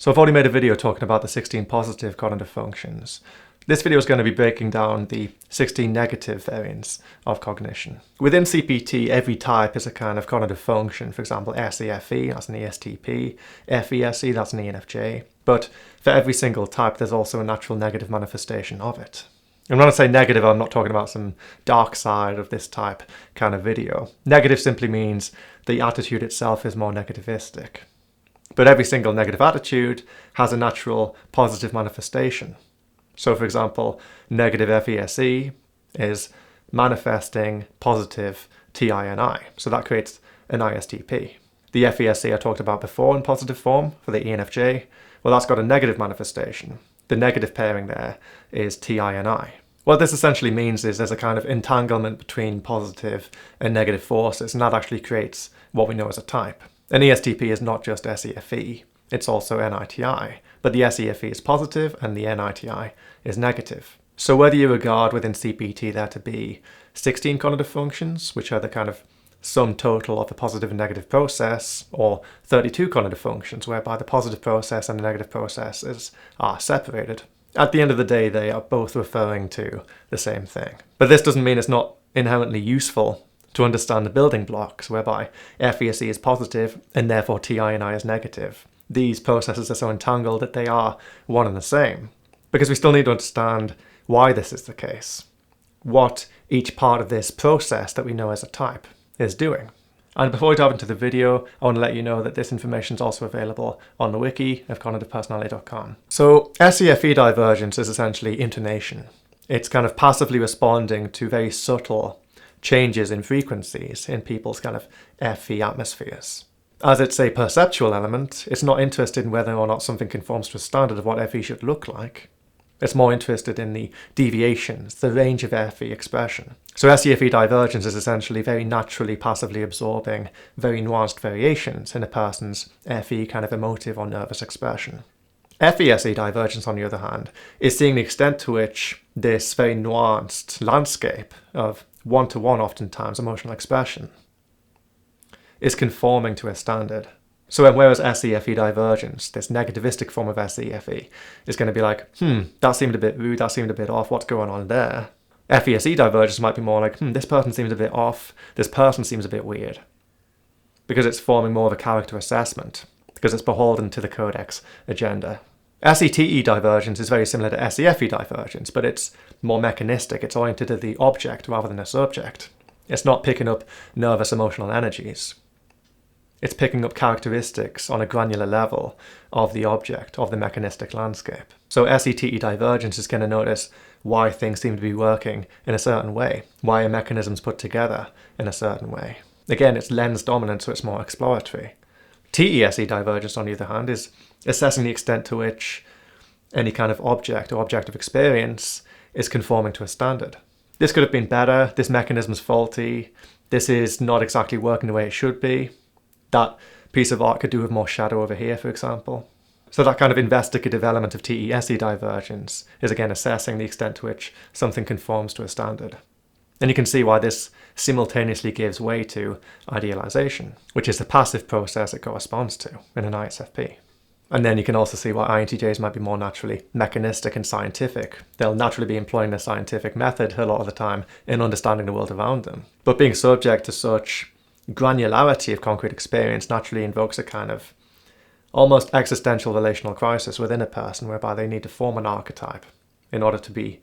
So I've already made a video talking about the 16 positive cognitive functions. This video is going to be breaking down the 16 negative variants of cognition. Within CPT, every type is a kind of cognitive function. For example, SEFE, that's an ESTP, FESE, that's an ENFJ. But for every single type, there's also a natural negative manifestation of it. And when I say negative, I'm not talking about some dark side of this type kind of video. Negative simply means the attitude itself is more negativistic. But every single negative attitude has a natural positive manifestation. So for example, negative FESE is manifesting positive TINI. So that creates an ISTP. The FESE I talked about before in positive form for the ENFJ, well, that's got a negative manifestation. The negative pairing there is TINI. What this essentially means is there's a kind of entanglement between positive and negative forces, and that actually creates what we know as a type. An ESTP is not just SEFE, it's also NITI, but the SEFE is positive and the NITI is negative. So whether you regard within CPT there to be 16 cognitive functions, which are the kind of sum total of the positive and negative process, or 32 cognitive functions, whereby the positive process and the negative processes are separated, at the end of the day they are both referring to the same thing. But this doesn't mean it's not inherently useful to understand the building blocks, whereby FESE is positive and therefore TINI is negative. These processes are so entangled that they are one and the same. Because we still need to understand why this is the case, what each part of this process that we know as a type is doing. And before we dive into the video, I want to let you know that this information is also available on the wiki of cognitivepersonality.com. So SEFE divergence is essentially intonation. It's kind of passively responding to very subtle changes in frequencies in people's kind of FE atmospheres. As it's a perceptual element, it's not interested in whether or not something conforms to a standard of what FE should look like. It's more interested in the deviations, the range of FE expression. So SEFE divergence is essentially very naturally passively absorbing very nuanced variations in a person's FE kind of emotive or nervous expression. FESE divergence, on the other hand, is seeing the extent to which this very nuanced landscape of one-to-one, oftentimes, emotional expression is conforming to a standard. So whereas SEFE divergence, this negativistic form of SEFE, is going to be like, that seemed a bit rude, that seemed a bit off, what's going on there? FESE divergence might be more like, this person seems a bit off, this person seems a bit weird. Because it's forming more of a character assessment, because it's beholden to the codex agenda. SETE divergence is very similar to SEFE divergence, but it's more mechanistic. It's oriented to the object rather than a subject. It's not picking up nervous emotional energies. It's picking up characteristics on a granular level of the object, of the mechanistic landscape. So SETE divergence is going to notice why things seem to be working in a certain way, why a mechanism's put together in a certain way. Again, it's lens dominant, so it's more exploratory. TESE divergence, on the other hand, is assessing the extent to which any kind of object or objective experience is conforming to a standard. This could have been better, this mechanism's faulty, this is not exactly working the way it should be, that piece of art could do with more shadow over here, for example. So that kind of investigative element of TESE divergence is again assessing the extent to which something conforms to a standard. And you can see why this simultaneously gives way to idealization, which is the passive process it corresponds to in an ISFP. And then you can also see why INTJs might be more naturally mechanistic and scientific. They'll naturally be employing the scientific method a lot of the time in understanding the world around them. But being subject to such granularity of concrete experience naturally invokes a kind of almost existential relational crisis within a person, whereby they need to form an archetype in order to be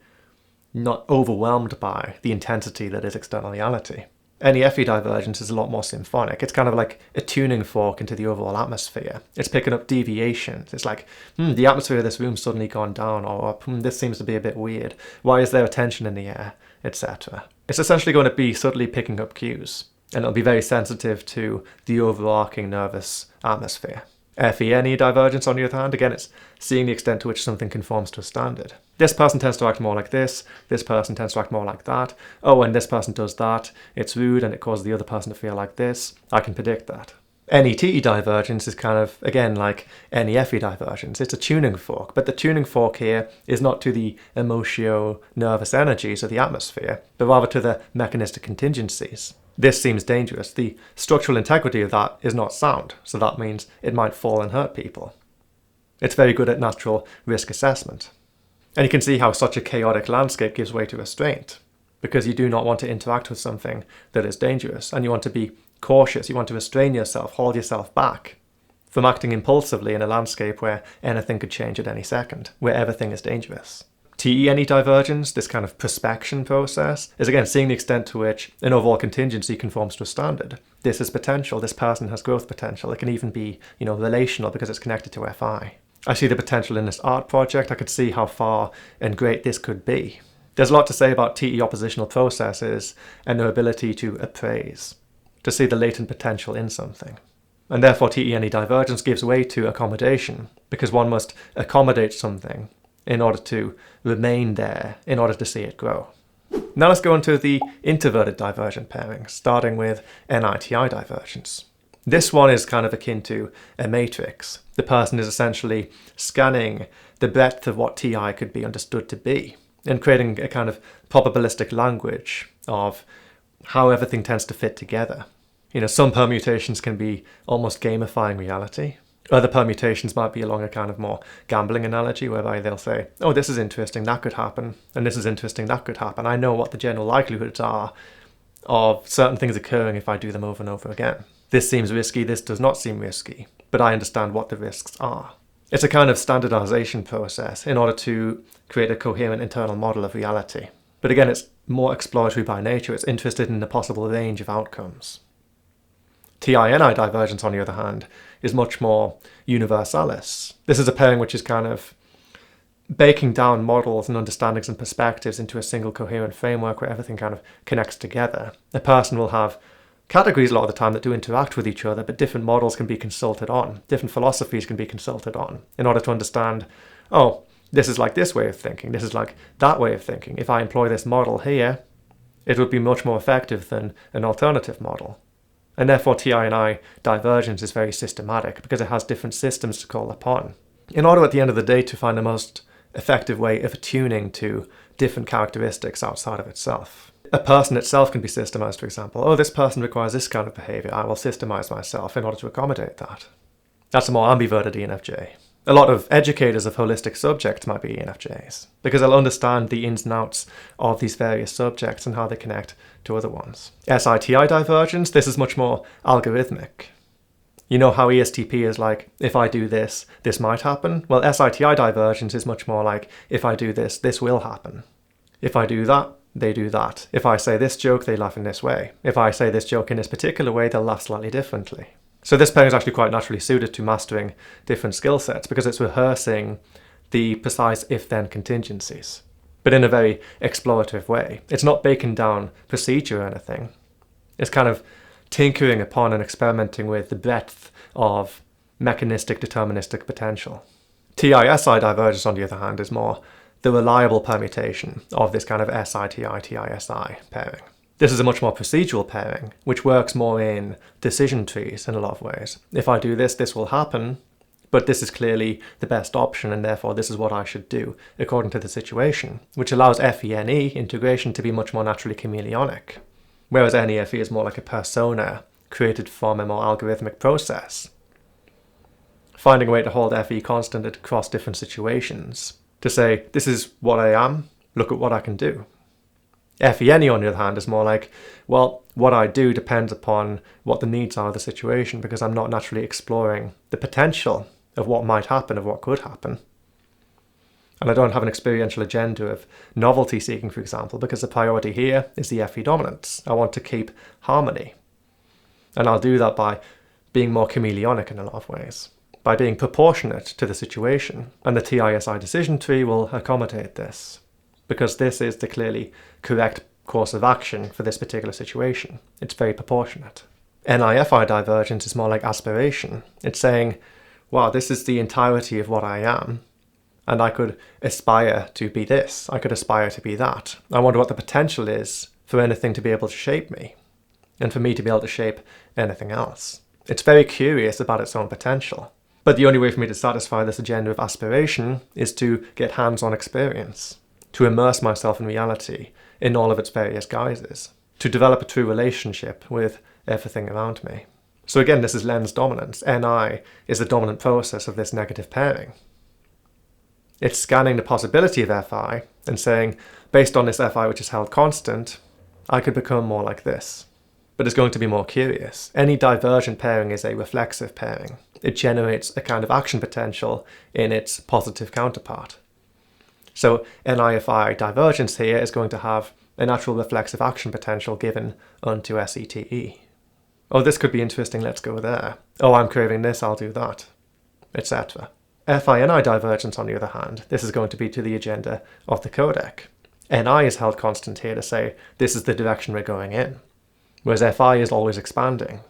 not overwhelmed by the intensity that is external reality. NEFE divergence is a lot more symphonic. It's kind of like a tuning fork into the overall atmosphere. It's picking up deviations. It's like, the atmosphere of this room's suddenly gone down, or this seems to be a bit weird. Why is there a tension in the air, etc. It's essentially going to be subtly picking up cues, and it'll be very sensitive to the overarching nervous atmosphere. FENE divergence, on the other hand, again, it's seeing the extent to which something conforms to a standard. This person tends to act more like this person tends to act more like that. Oh, and this person does that, it's rude and it causes the other person to feel like this. I can predict that. NETE divergence is kind of, again, like NEFE divergence. It's a tuning fork, but the tuning fork here is not to the emotio-nervous energies of the atmosphere, but rather to the mechanistic contingencies. This seems dangerous. The structural integrity of that is not sound, so that means it might fall and hurt people. It's very good at natural risk assessment. And you can see how such a chaotic landscape gives way to restraint, because you do not want to interact with something that is dangerous, and you want to be cautious, you want to restrain yourself, hold yourself back from acting impulsively in a landscape where anything could change at any second, where everything is dangerous. TE divergence, this kind of prospection process, is again seeing the extent to which an overall contingency conforms to a standard. This is potential, this person has growth potential. It can even be, relational because it's connected to FI. I see the potential in this art project. I could see how far and great this could be. There's a lot to say about TE oppositional processes and their ability to appraise, to see the latent potential in something. And therefore TE divergence gives way to accommodation, because one must accommodate something in order to remain there, in order to see it grow. Now let's go into the introverted divergent pairing, starting with NITI divergence. This one is kind of akin to a matrix. The person is essentially scanning the breadth of what TI could be understood to be, and creating a kind of probabilistic language of how everything tends to fit together. Some permutations can be almost gamifying reality. Other permutations might be along a kind of more gambling analogy, whereby they'll say, oh, this is interesting, that could happen, and this is interesting, that could happen. I know what the general likelihoods are of certain things occurring if I do them over and over again. This seems risky, this does not seem risky, but I understand what the risks are. It's a kind of standardization process in order to create a coherent internal model of reality. But again, it's more exploratory by nature. It's interested in the possible range of outcomes. TI-NI divergence, on the other hand, is much more universalis. This is a pairing which is kind of breaking down models and understandings and perspectives into a single coherent framework where everything kind of connects together. A person will have categories a lot of the time that do interact with each other, but different models can be consulted on, different philosophies can be consulted on, in order to understand, oh, this is like this way of thinking, this is like that way of thinking. If I employ this model here, it would be much more effective than an alternative model. And therefore TI-NI divergence is very systematic because it has different systems to call upon, in order at the end of the day to find the most effective way of attuning to different characteristics outside of itself. A person itself can be systemized, for example. Oh, this person requires this kind of behavior. I will systemize myself in order to accommodate that. That's a more ambiverted ENFJ. A lot of educators of holistic subjects might be ENFJs, because they'll understand the ins and outs of these various subjects and how they connect to other ones. SITI divergence, this is much more algorithmic. You know how ESTP is like, if I do this, this might happen? Well, SITI divergence is much more like, if I do this, this will happen. If I do that, they do that. If I say this joke, they laugh in this way. If I say this joke in this particular way, they'll laugh slightly differently. So this pairing is actually quite naturally suited to mastering different skill sets because it's rehearsing the precise if-then contingencies, but in a very explorative way. It's not baking down procedure or anything. It's kind of tinkering upon and experimenting with the breadth of mechanistic deterministic potential. TI-SI divergence, on the other hand, is more the reliable permutation of this kind of SITI-TI-SI pairing. This is a much more procedural pairing, which works more in decision trees in a lot of ways. If I do this, this will happen, but this is clearly the best option, and therefore this is what I should do according to the situation, which allows FENE integration to be much more naturally chameleonic, whereas NEFE is more like a persona created from a more algorithmic process, finding a way to hold FE constant across different situations, to say, this is what I am, look at what I can do. FENE, on the other hand, is more like, well, what I do depends upon what the needs are of the situation, because I'm not naturally exploring the potential of what might happen, of what could happen. And I don't have an experiential agenda of novelty seeking, for example, because the priority here is the FE dominance. I want to keep harmony. And I'll do that by being more chameleonic in a lot of ways, by being proportionate to the situation. And the TISI decision tree will accommodate this, because this is the clearly correct course of action for this particular situation. It's very proportionate. NIFI divergence is more like aspiration. It's saying, wow, this is the entirety of what I am, and I could aspire to be this, I could aspire to be that. I wonder what the potential is for anything to be able to shape me, and for me to be able to shape anything else. It's very curious about its own potential. But the only way for me to satisfy this agenda of aspiration is to get hands-on experience, to immerse myself in reality in all of its various guises, to develop a true relationship with everything around me. So again, this is lens dominance. NI is the dominant process of this negative pairing. It's scanning the possibility of Fi and saying, based on this Fi which is held constant, I could become more like this. But it's going to be more curious. Any divergent pairing is a reflexive pairing. It generates a kind of action potential in its positive counterpart. So NIFI divergence here is going to have a natural reflexive action potential given unto SETE. Oh, this could be interesting, let's go there. Oh, I'm craving this, I'll do that, etc. FI-NI divergence, on the other hand, this is going to be to the agenda of the codec. NI is held constant here to say this is the direction we're going in, whereas FI is always expanding.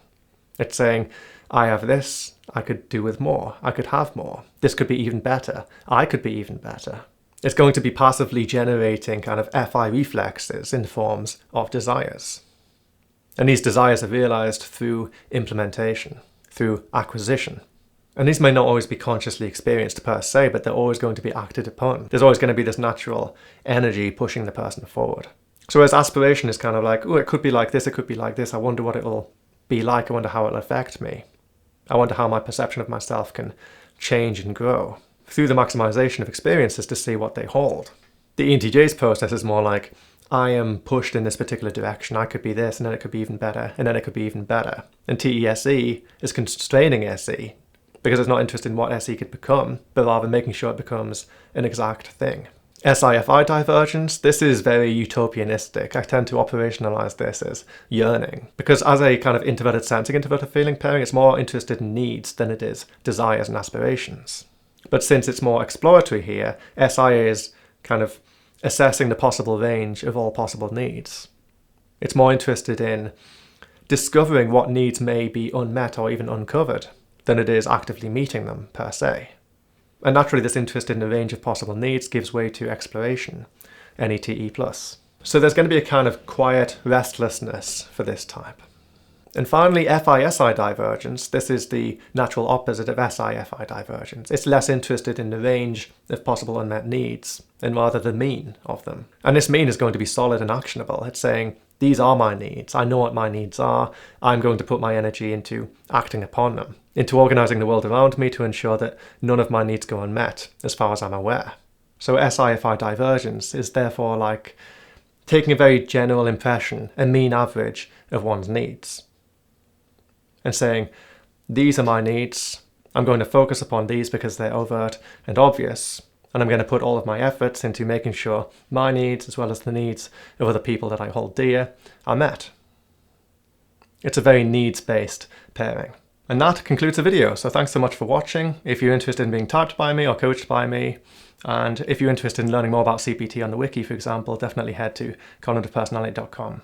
It's saying, I have this, I could do with more, I could have more, this could be even better, I could be even better. It's going to be passively generating kind of FI reflexes in forms of desires. And these desires are realized through implementation, through acquisition. And these may not always be consciously experienced per se, but they're always going to be acted upon. There's always going to be this natural energy pushing the person forward. So as aspiration is kind of like, oh, it could be like this, it could be like this, I wonder what it'll be like, I wonder how it'll affect me. I wonder how my perception of myself can change and grow through the maximization of experiences to see what they hold. The ENTJ's process is more like, I am pushed in this particular direction, I could be this, and then it could be even better, and then it could be even better. And TESE is constraining SE, because it's not interested in what SE could become, but rather making sure it becomes an exact thing. SIFI divergence, this is very utopianistic. I tend to operationalize this as yearning, because as a kind of introverted sensing, introverted feeling pairing, it's more interested in needs than it is desires and aspirations. But since it's more exploratory here, SI is kind of assessing the possible range of all possible needs. It's more interested in discovering what needs may be unmet or even uncovered than it is actively meeting them per se. And naturally this interest in the range of possible needs gives way to exploration, NETE+. So there's going to be a kind of quiet restlessness for this type. And finally, FI-SI divergence, this is the natural opposite of SI-FI divergence. It's less interested in the range of possible unmet needs, and rather the mean of them. And this mean is going to be solid and actionable. It's saying, these are my needs, I know what my needs are, I'm going to put my energy into acting upon them, into organizing the world around me to ensure that none of my needs go unmet, as far as I'm aware. So SI-FI divergence is therefore like taking a very general impression, a mean average of one's needs, and saying, these are my needs, I'm going to focus upon these because they're overt and obvious, and I'm going to put all of my efforts into making sure my needs, as well as the needs of other people that I hold dear, are met. It's a very needs-based pairing. And that concludes the video, so thanks so much for watching. If you're interested in being typed by me or coached by me, and if you're interested in learning more about CPT on the wiki, for example, definitely head to cognitivepersonality.com.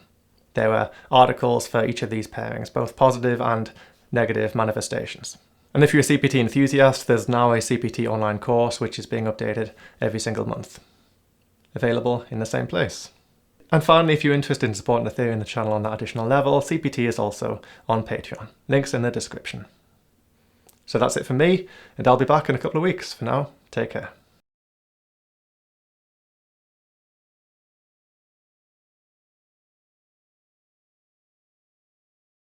There are articles for each of these pairings, both positive and negative manifestations. And if you're a CPT enthusiast, there's now a CPT online course which is being updated every single month. Available in the same place. And finally, if you're interested in supporting the theory and the channel on that additional level, CPT is also on Patreon. Links in the description. So that's it from me, and I'll be back in a couple of weeks. For now, take care.